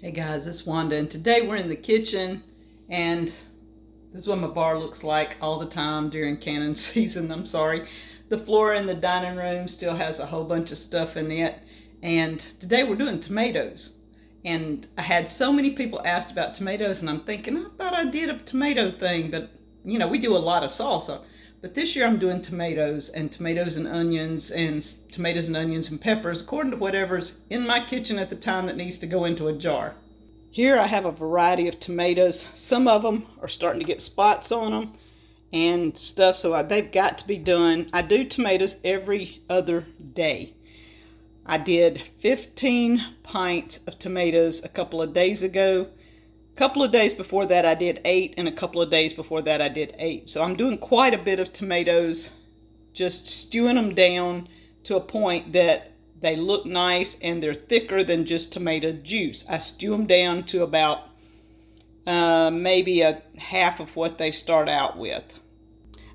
Hey guys, it's Wanda, and today we're in the kitchen, and this is what my bar looks like all the time during canning season. I'm sorry. The floor in the dining room still has a whole bunch of stuff in it, and today we're doing tomatoes. And I had so many people asked about tomatoes, and I'm thinking, I thought I did a tomato thing, but we do a lot of salsa. But this year I'm doing tomatoes and onions and tomatoes and onions and peppers according to whatever's in my kitchen at the time that needs to go into a jar. Here I have a variety of tomatoes. Some of them are starting to get spots on them and stuff, so they've got to be done. I do tomatoes every other day. I did 15 pints of tomatoes a couple of days ago. A couple of days before that I did 8, and a couple of days before that I did 8. So I'm doing quite a bit of tomatoes, just stewing them down to a point that they look nice and they're thicker than just tomato juice. I stew them down to about maybe a half of what they start out with.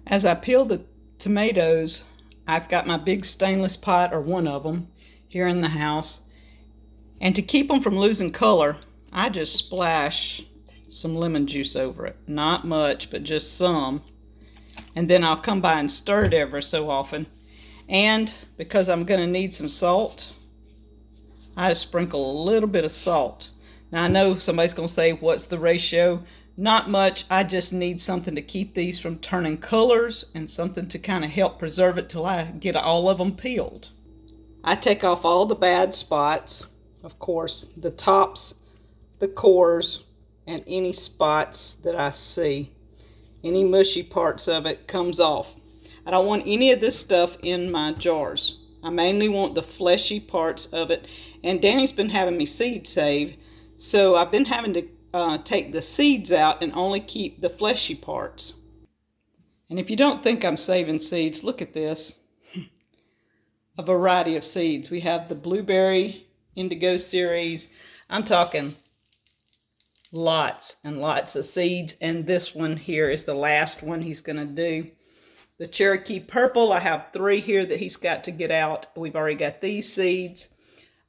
As I peel the tomatoes, I've got my big stainless pot, or one of them, here in the house. And to keep them from losing color, I just splash some lemon juice over it. Not much, but just some. And then I'll come by and stir it ever so often. And because I'm going to need some salt, I just sprinkle a little bit of salt. Now I know somebody's going to say, what's the ratio? Not much. I just need something to keep these from turning colors and something to kind of help preserve it till I get all of them peeled. I take off all the bad spots, of course, the tops, the cores, and any spots that I see. Any mushy parts of it comes off. I don't want any of this stuff in my jars. I mainly want the fleshy parts of it. And Danny's been having me seed save, so I've been having to take the seeds out and only keep the fleshy parts. And if you don't think I'm saving seeds, look at this. A variety of seeds. We have the blueberry indigo series. I'm talking lots and lots of seeds, and this one here is the last one he's going to do. The Cherokee purple, I have 3 here that he's got to get out. We've already got these seeds.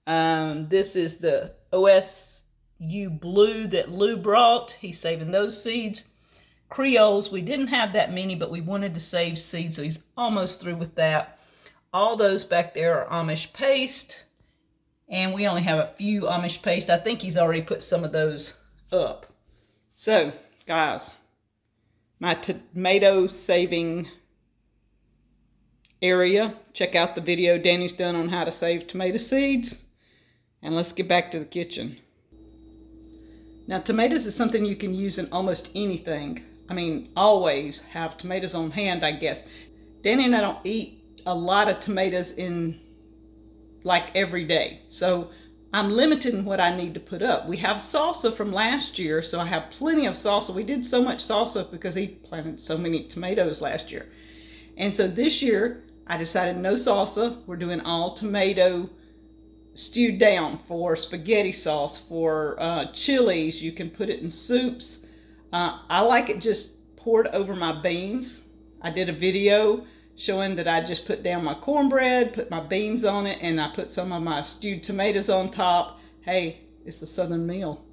This is the OSU blue that Lou brought. He's saving those seeds. Creoles, we didn't have that many, but we wanted to save seeds, so he's almost through with that. All those back there are Amish paste, and we only have a few Amish paste. I think he's already put some of those up. So, guys, my tomato saving area. Check out the video Danny's done on how to save tomato seeds. And let's get back to the kitchen. Now, tomatoes is something you can use in almost anything. I mean, always have tomatoes on hand, I guess. Danny and I don't eat a lot of tomatoes in like every day. So I'm limiting what I need to put up. We have salsa from last year, so I have plenty of salsa. We did so much salsa because he planted so many tomatoes last year. And so this year, I decided no salsa. We're doing all tomato stewed down for spaghetti sauce, for chilies. You can put it in soups. I like it just poured over my beans. I did a video showing that I just put down my cornbread, put my beans on it, and I put some of my stewed tomatoes on top. Hey, it's a Southern meal.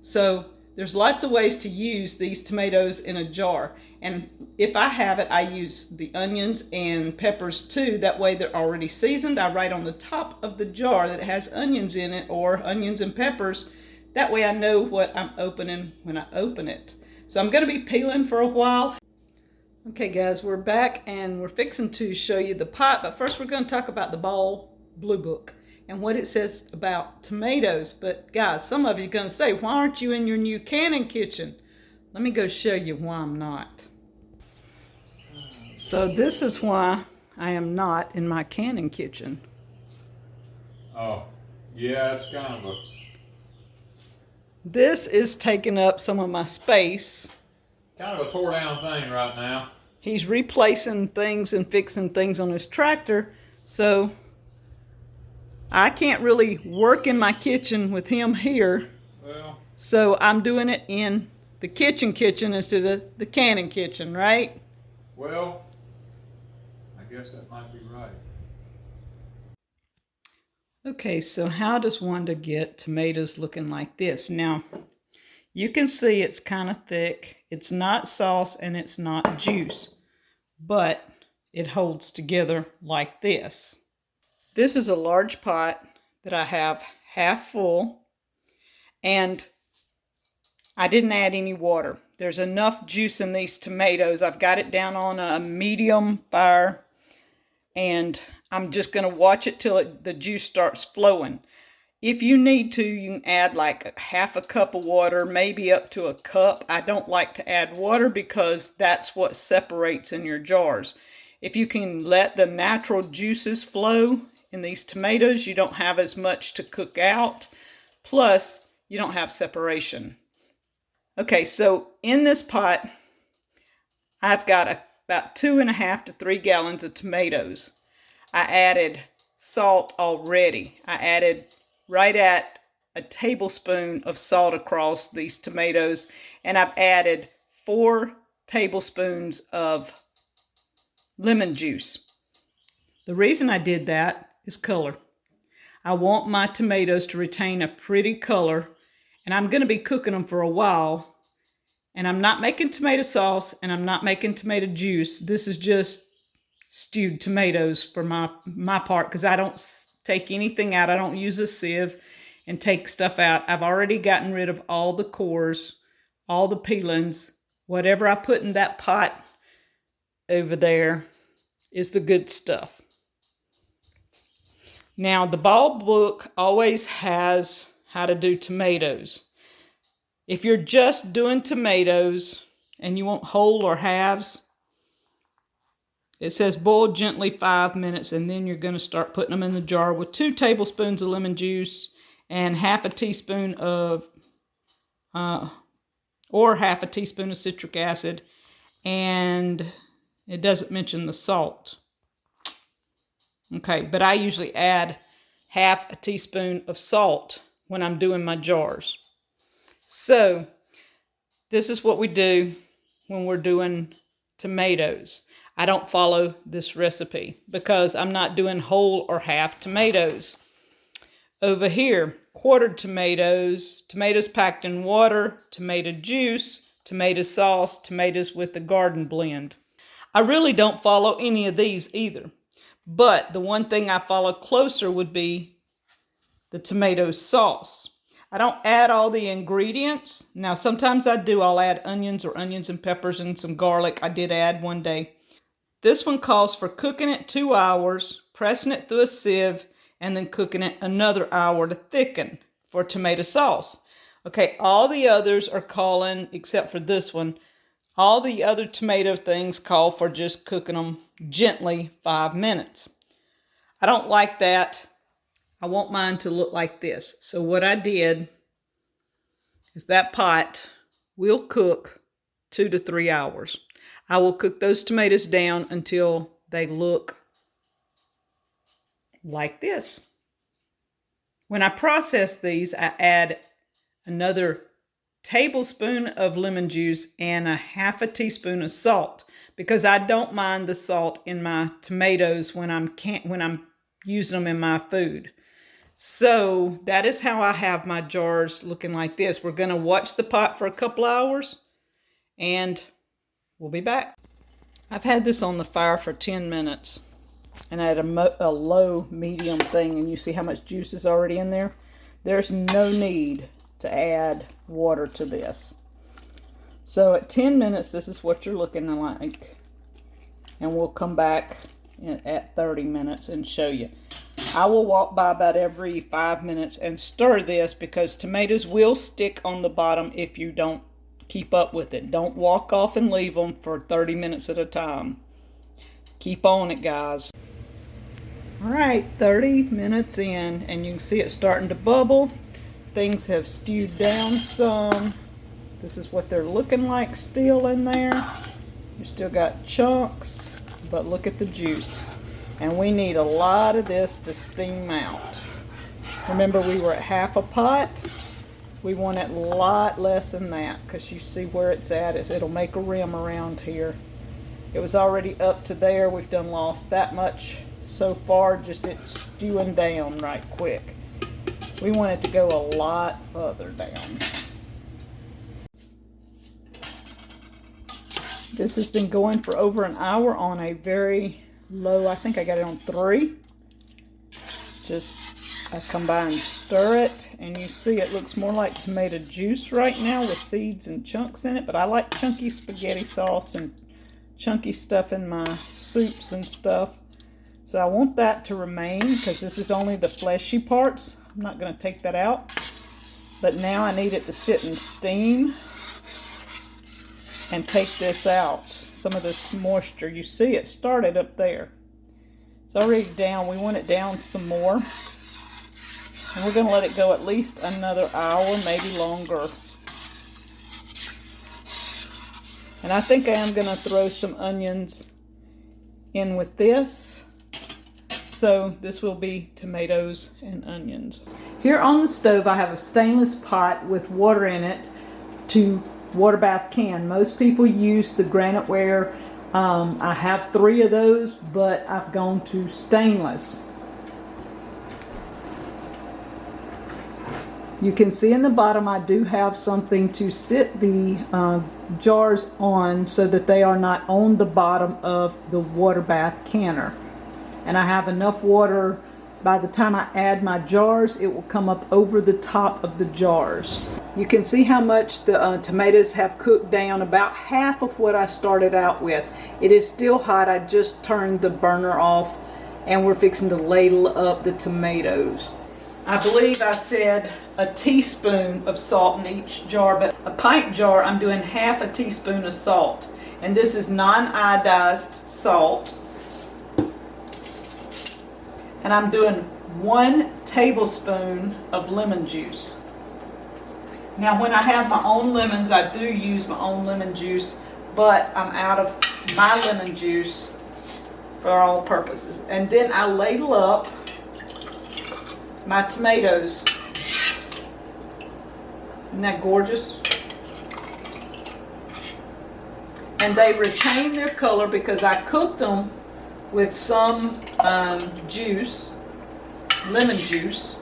So there's lots of ways to use these tomatoes in a jar. And if I have it, I use the onions and peppers too. That way they're already seasoned. I write on the top of the jar that it has onions in it, or onions and peppers. That way I know what I'm opening when I open it. So I'm going to be peeling for a while. Okay guys, we're back and we're fixing to show you the pot, but first we're going to talk about the Ball Blue Book and what it says about tomatoes. But guys, some of you are going to say, why aren't you in your new canning kitchen? Let me go show you why I'm not. So this is why I am not in my canning kitchen. Oh, yeah, it's kind of a... This is taking up some of my space. Kind of a tore down thing right now. He's replacing things and fixing things on his tractor, so I can't really work in my kitchen with him here. Well, So I'm doing it in the kitchen instead of the canning kitchen, right? well, I guess that might be right. Okay, so how does Wanda get tomatoes looking like this? Now, you can see it's kind of thick. It's not sauce and it's not juice, but it holds together like this. This is a large pot that I have half full, and I didn't add any water. There's enough juice in these tomatoes. I've got it down on a medium fire, and I'm just going to watch it till the juice starts flowing. If you need to, you can add like half a cup of water, maybe up to a cup. I don't like to add water because that's what separates in your jars. If you can let the natural juices flow in these tomatoes, you don't have as much to cook out. Plus, you don't have separation. Okay, so in this pot, I've got about 2.5 to 3 gallons of tomatoes. I added salt already. I added right at a tablespoon of salt across these tomatoes, and I've added 4 tablespoons of lemon juice. The reason I did that is color. I want my tomatoes to retain a pretty color, and I'm going to be cooking them for a while. And I'm not making tomato sauce, and I'm not making tomato juice. This is just stewed tomatoes for my part, because I don't take anything out. I don't use a sieve and take stuff out. I've already gotten rid of all the cores, all the peelings. Whatever I put in that pot over there is the good stuff. Now, the ball book always has how to do tomatoes. If you're just doing tomatoes and you want whole or halves, it says boil gently 5 minutes, and then you're going to start putting them in the jar with 2 tablespoons of lemon juice and half a teaspoon of citric acid, and it doesn't mention the salt. Okay, but I usually add half a teaspoon of salt when I'm doing my jars. So this is what we do when we're doing tomatoes. I don't follow this recipe because I'm not doing whole or half tomatoes. Over here, quartered tomatoes, tomatoes packed in water, tomato juice, tomato sauce, tomatoes with the garden blend. I really don't follow any of these either. But the one thing I follow closer would be the tomato sauce. I don't add all the ingredients. Now, sometimes I do. I'll add onions and peppers and some garlic. I did add one day. This one calls for cooking it 2 hours, pressing it through a sieve, and then cooking it another hour to thicken for tomato sauce. Okay, all the others are calling, except for this one, all the other tomato things call for just cooking them gently 5 minutes. I don't like that. I want mine to look like this. So what I did is that pot will cook 2 to 3 hours. I will cook those tomatoes down until they look like this. When I process these, I add another tablespoon of lemon juice and a half a teaspoon of salt, because I don't mind the salt in my tomatoes when I'm using them in my food. So that is how I have my jars looking like this. We're going to watch the pot for a couple hours and we'll be back. I've had this on the fire for 10 minutes and at a low medium thing, and you see how much juice is already in there. There's no need to add water to this. So at 10 minutes, this is what you're looking like. And we'll come back at 30 minutes and show you. I will walk by about every 5 minutes and stir this, because tomatoes will stick on the bottom if you don't keep up with it. Don't walk off and leave them for 30 minutes at a time. Keep on it, guys. All right, 30 minutes in, and you can see it starting to bubble. Things have stewed down some. This is what they're looking like still in there. You still got chunks, but look at the juice. And we need a lot of this to steam out. Remember, we were at half a pot. We want it a lot less than that, because you see where it's at. It'll make a rim around here. It was already up to there. We've done lost that much so far, just it's stewing down right quick. We want it to go a lot further down. This has been going for over an hour on a very low, I think I got it on 3. Just, I come by and stir it, and you see it looks more like tomato juice right now with seeds and chunks in it, but I like chunky spaghetti sauce and chunky stuff in my soups and stuff. So I want that to remain because this is only the fleshy parts. I'm not going to take that out. But now I need it to sit and steam and take this out. Some of this moisture. You see it started up there. It's already down. We want it down some more. And we're going to let it go at least another hour, maybe longer. And I think I am going to throw some onions in with this. So this will be tomatoes and onions. Here on the stove I have a stainless pot with water in it to water bath can. Most people use the graniteware. I have 3 of those, but I've gone to stainless. You can see in the bottom I do have something to sit the jars on so that they are not on the bottom of the water bath canner. And I have enough water, by the time I add my jars, it will come up over the top of the jars. You can see how much the tomatoes have cooked down, about half of what I started out with. It is still hot. I just turned the burner off and we're fixing to ladle up the tomatoes. I believe I said a teaspoon of salt in each jar, but a pint jar I'm doing half a teaspoon of salt. And this is non-iodized salt. And I'm doing 1 tablespoon of lemon juice. Now when I have my own lemons, I do use my own lemon juice, but I'm out of my lemon juice for all purposes. And then I ladle up my tomatoes. Isn't that gorgeous? And they retain their color because I cooked them with some juice, lemon juice.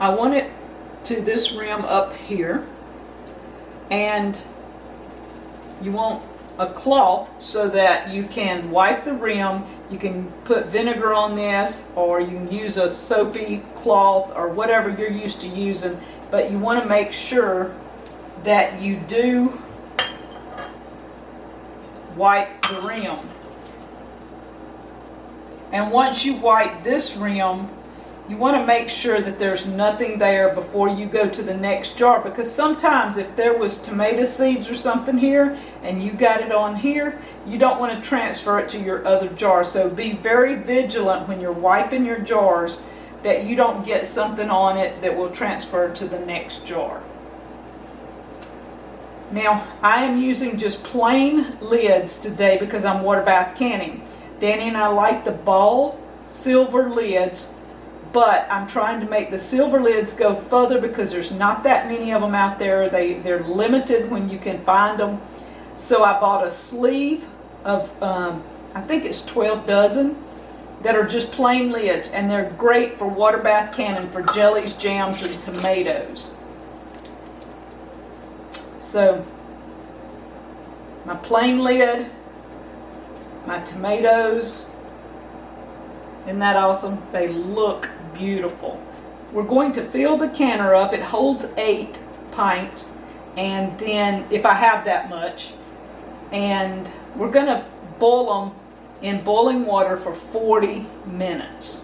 I want it to this rim up here, and you want a cloth so that you can wipe the rim. You can put vinegar on this, or you can use a soapy cloth or whatever you're used to using, but you want to make sure that you do wipe the rim. And once you wipe this rim, you want to make sure that there's nothing there before you go to the next jar, because sometimes if there was tomato seeds or something here and you got it on here, you don't want to transfer it to your other jar. So be very vigilant when you're wiping your jars that you don't get something on it that will transfer to the next jar. Now I am using just plain lids today because I'm water bath canning. Danny and I like the ball silver lids, but I'm trying to make the silver lids go further because there's not that many of them out there. They're limited when you can find them. So I bought a sleeve of, I think it's 12 dozen, that are just plain lids, and they're great for water bath canning for jellies, jams, and tomatoes. So my plain lid, my tomatoes. Isn't that awesome? They look beautiful. We're going to fill the canner up. It holds 8 pints, and then if I have that much, and we're going to boil them in boiling water for 40 minutes.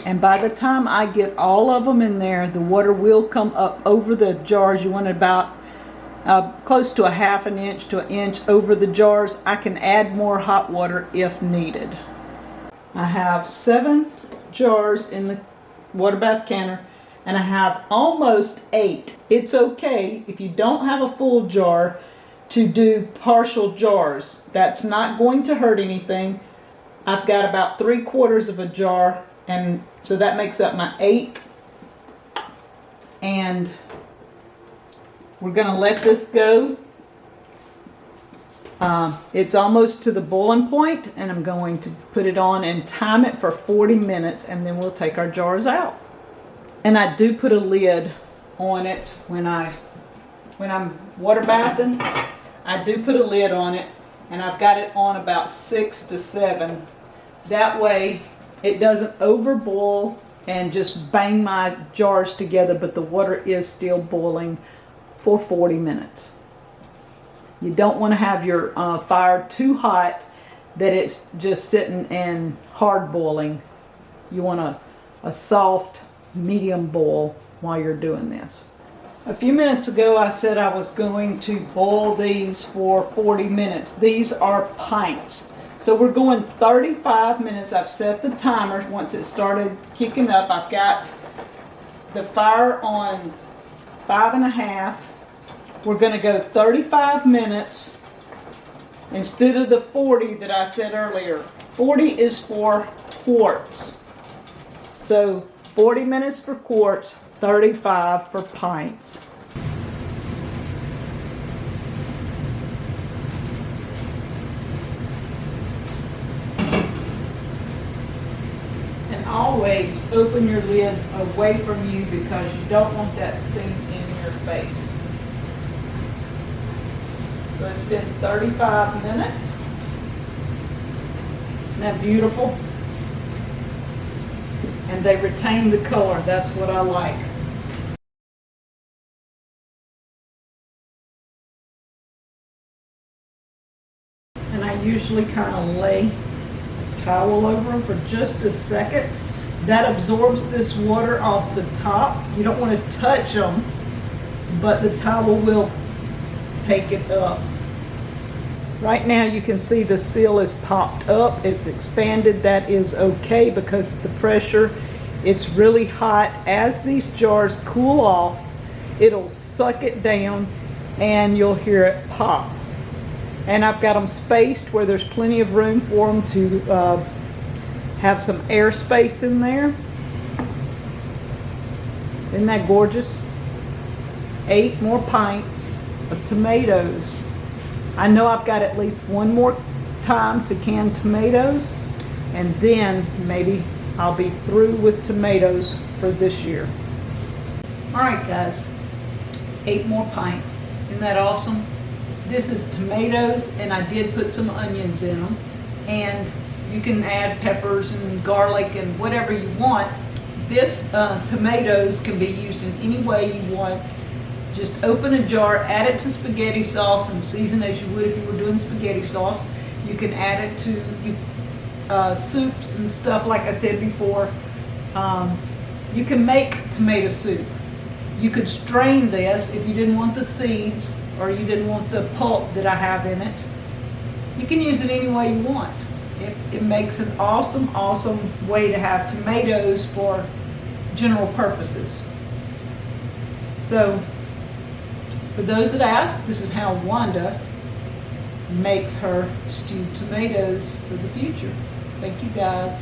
And by the time I get all of them in there, the water will come up over the jars. You want it about close to a ½ inch to an inch over the jars. I can add more hot water if needed. I have 7 jars in the water bath canner, and I have almost 8. It's okay if you don't have a full jar to do partial jars. That's not going to hurt anything. I've got about 3/4 of a jar, and so that makes up my 8. And we're gonna let this go. It's almost to the boiling point, and I'm going to put it on and time it for 40 minutes, and then we'll take our jars out. And I do put a lid on it when I'm water bathing. I do put a lid on it, and I've got it on about 6 to 7. That way it doesn't overboil and just bang my jars together, but the water is still boiling for 40 minutes. You don't want to have your fire too hot that it's just sitting and hard boiling. You want a soft medium boil while you're doing this. A few minutes ago I said I was going to boil these for 40 minutes. These are pints. So we're going 35 minutes. I've set the timer. Once it started kicking up, I've got the fire on 5.5. We're going to go 35 minutes instead of the 40 that I said earlier. 40 is for quarts. So 40 minutes for quarts, 35 for pints. And always open your lids away from you because you don't want that steam in your face. So it's been 35 minutes. Isn't that beautiful? And they retain the color. That's what I like. And I usually kind of lay a towel over them for just a second. That absorbs this water off the top. You don't want to touch them, but the towel will take it up. Right now you can see the seal is popped up, it's expanded. That is okay because the pressure, it's really hot. As these jars cool off, it'll suck it down and you'll hear it pop. And I've got them spaced where there's plenty of room for them to have some air space in there. Isn't that gorgeous? 8 more pints of tomatoes. I know I've got at least one more time to can tomatoes, and then maybe I'll be through with tomatoes for this year. All right, guys, 8 more pints. Isn't that awesome? This is tomatoes, and I did put some onions in them, and you can add peppers and garlic and whatever you want. This tomatoes can be used in any way you want. Just open a jar, add it to spaghetti sauce, and season as you would if you were doing spaghetti sauce. You can add it to soups and stuff, like I said before. You can make tomato soup. You could strain this if you didn't want the seeds or you didn't want the pulp that I have in it. You can use it any way you want. It makes an awesome, awesome way to have tomatoes for general purposes. So, for those that ask, this is how Wanda makes her stewed tomatoes for the future. Thank you, guys.